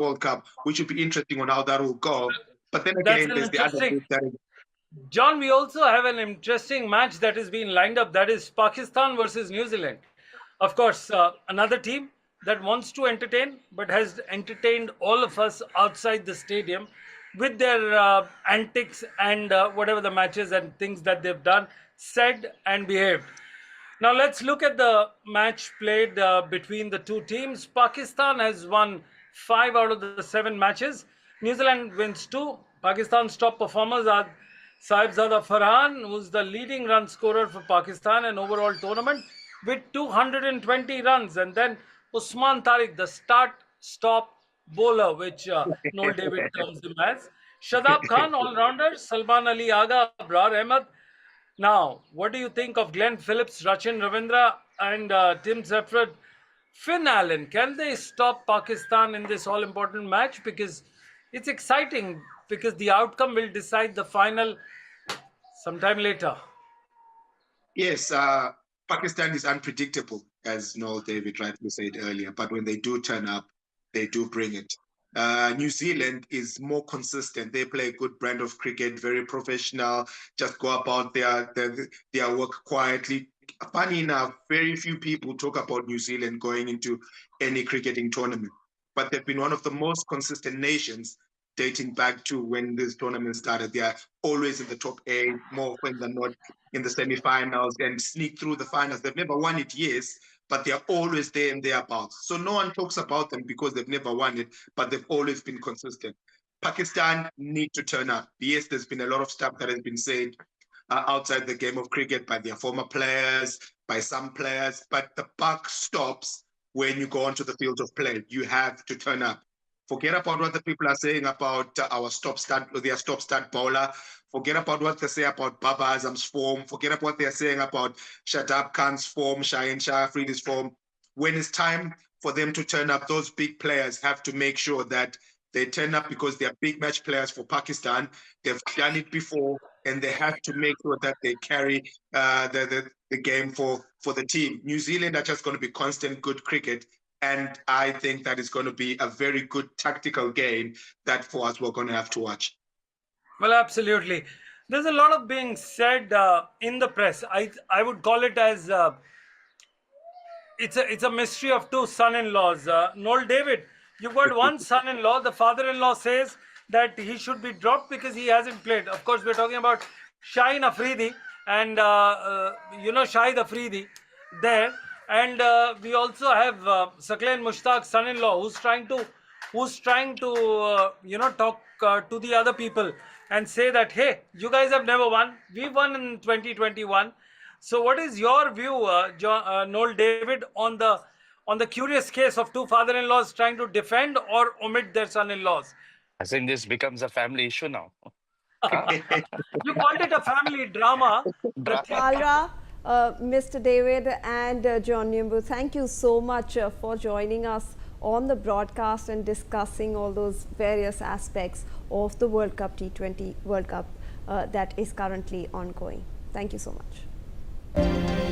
World Cup, which would be interesting on how that will go. But then That's again, an there's the other interesting. group that is. John, we also have an interesting match that is being lined up. That is Pakistan versus New Zealand. Of course, another team that wants to entertain, but has entertained all of us outside the stadium with their antics and whatever the matches and things that they've done, said, and behaved. Now let's look at the match played between the two teams. Pakistan has won 5 out of the 7 matches. New Zealand wins 2. Pakistan's top performers are Sahibzada Farhan, who's the leading run scorer for Pakistan in overall tournament with 220 runs. And then Usman Tariq, the start-stop bowler, which Noel David terms him as. Shadab Khan, all-rounder. Salman Ali Agha, Abrar Ahmed. Now, what do you think of Glenn Phillips, Rachin Ravindra, and Tim Sefard? Finn Allen, can they stop Pakistan in this all-important match? Because it's exciting, because the outcome will decide the final sometime later. Yes, Pakistan is unpredictable, as Noel David rightly said earlier. But when they do turn up, they do bring it. New Zealand is more consistent. They play a good brand of cricket, very professional, just go about their work quietly. Funny enough, very few people talk about New Zealand going into any cricketing tournament, but they've been one of the most consistent nations dating back to when this tournament started. They are always in the top 8, more often than not in the semifinals, and sneak through the finals. They've never won it, yes, but they're always there and thereabouts. So no one talks about them because they've never won it, but they've always been consistent. Pakistan need to turn up. Yes, there's been a lot of stuff that has been said outside the game of cricket by their former players, by some players, but the buck stops when you go onto the field of play. You have to turn up. Forget about what the people are saying about their stop-start bowler. Forget about what they say about Baba Azam's form. Forget about what they're saying about Shadab Khan's form, Shaheen Shah Afridi's form. When it's time for them to turn up, those big players have to make sure that they turn up because they're big match players for Pakistan. They've done it before, and they have to make sure that they carry the game for the team. New Zealand are just going to be constant good cricket, and I think that is going to be a very good tactical game that for us we're going to have to watch. Well, absolutely. There's a lot of being said in the press. I would call it as it's a mystery of two son-in-laws. Noel David, you've got one son-in-law. The father-in-law says that he should be dropped because he hasn't played. Of course, we're talking about Shaheen Afridi and Shahid Afridi there. And we also have Saqlain Mushtaq's son-in-law, who's trying to talk to the other people and say that, hey, you guys have never won. We've won in 2021. So what is your view, Noel David, on the curious case of two father-in-laws trying to defend or omit their son-in-laws? I think this becomes a family issue now. You called it a family drama. Alra, Mr. David and John Nyimbu, thank you so much for joining us on the broadcast and discussing all those various aspects of the World Cup T20 World Cup that is currently ongoing. Thank you so much.